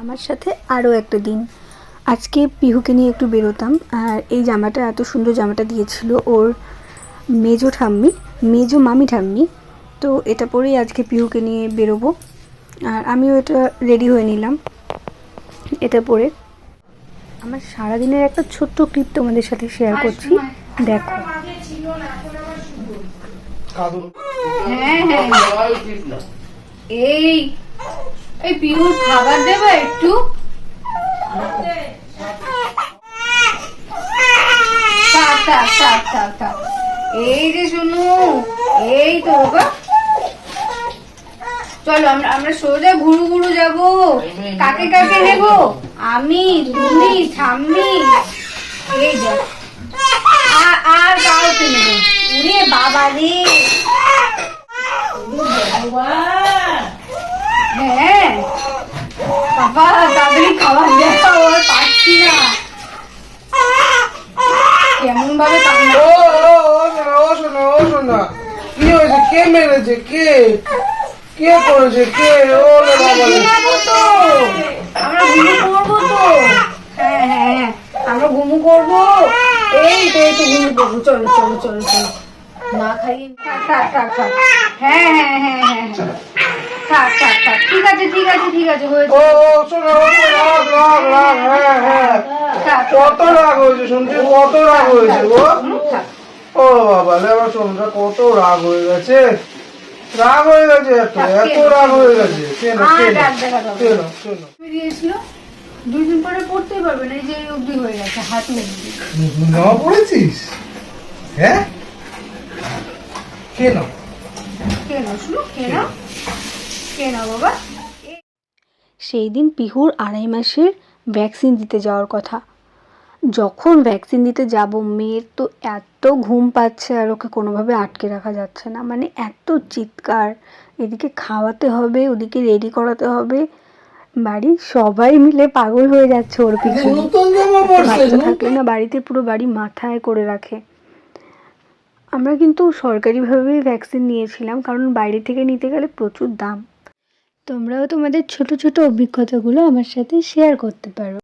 আমার সাথে আরও একটা দিন। আজকে পিহুকে নিয়ে একটু বেরোতাম, আর এই জামাটা, এত সুন্দর জামাটা দিয়েছিল ওর মেজো মামি ঠাম্মি। তো এটা পরেই আজকে পিহুকে নিয়ে বেরোবো, আর আমিও এটা রেডি হয়ে নিলাম এটা পরে। আমার সারাদিনের একটা ছোট্ট ক্লিপ তোমাদের সাথে শেয়ার করছি, দেখো। এই এই পিহুর খাবার দেবো একটু। এই রে শোনো, এই তো বাবা, চলো আমরা সোজা ঘুরু ঘুরু যাবো। কাকে কাকে নেব? আমি, তুমি, ঠাম্মি, এই দেখ, আর কাউকে নেব? উরে বাবা রে, হ্যাঁ বাবা তাড়াতাড়ি খাবার দেখাও, আর পাচ্ছি না। কেমন ভাবে কি হয়েছে? কে মেরেছে? কে কে করেছে? কে? ওরে বাবা, আমরা ঘুমু করবো তো। হ্যাঁ হ্যাঁ আমরা ঘুমু করবো, এই তো ঘুমু করবো। চলো চলো চলো চলো, না খাইয়ে থাক থাক থাক। হ্যাঁ হ্যাঁ হ্যাঁ হ্যাঁ থাক থাক থাক, ঠিক আছে ঠিক আছে ঠিক আছে, হয়েছে। ও শোনো, রাগ রাগ রাগ, হ্যাঁ হ্যাঁ, কত রাগ হয়েছে শুনছি, কত রাগ হয়েছে গো। ও বাবা রে, আমার সোনটা কত রাগ হয়ে গেছে, রাগ হয়ে গেছে, এত রাগ হয়ে গেছে। কেন দিয়েছিল 2 দিন পরে পড়তেই পারবে না, এই যে অবধি হয়ে গেছে, হাত অবধি। জামা পড়েছিস? হ্যাঁ কেন? কেন শুনো, কেন বাবা? সেই দিন পিহুর 2.5 মাসের ভ্যাকসিন দিতে যাওয়ার কথা। যখন ভ্যাকসিন দিতে যাব, মেয়ের তো এত ঘুম পাচ্ছে, আর ওকে কোনোভাবে আটকে রাখা যাচ্ছে না, মানে এত চিৎকার। এদিকে খাওয়াতে হবে, ওদিকে রেডি করাতে হবে, বাড়ির সবাই মিলে পাগল হয়ে যাচ্ছে ওর পিছনে। বাচ্চা থাকলে না বাড়িতে পুরো বাড়ি মাথায় করে রাখে। আমরা কিন্তু সরকারিভাবেই ভ্যাকসিন নিয়েছিলাম, কারণ বাইরে থেকে নিতে গেলে প্রচুর দাম। তোমরাও তোমাদের ছোট ছোট অভিজ্ঞতাগুলো আমার সাথে শেয়ার করতে পারো।